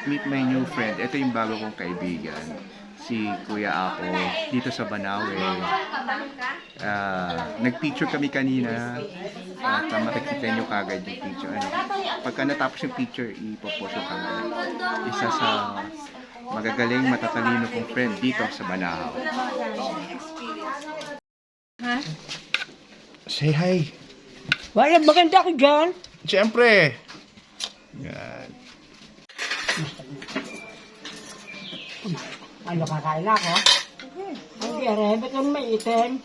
meet my new friend. Ito yung bago kong kaibigan. Si Kuya Ako, dito sa Banawe. Nag-picture kami kanina. At makikita nyo kagad yung picture. Pagka natapos yung picture, ipopost ko kagad. Isa sa magagaling, matatalino kong friend dito sa Banawe. Ha? Say hi. Wala, maganda ko dyan. Siyempre. Yan. Ano, kakain ako? Hindi, ba't yung may itin?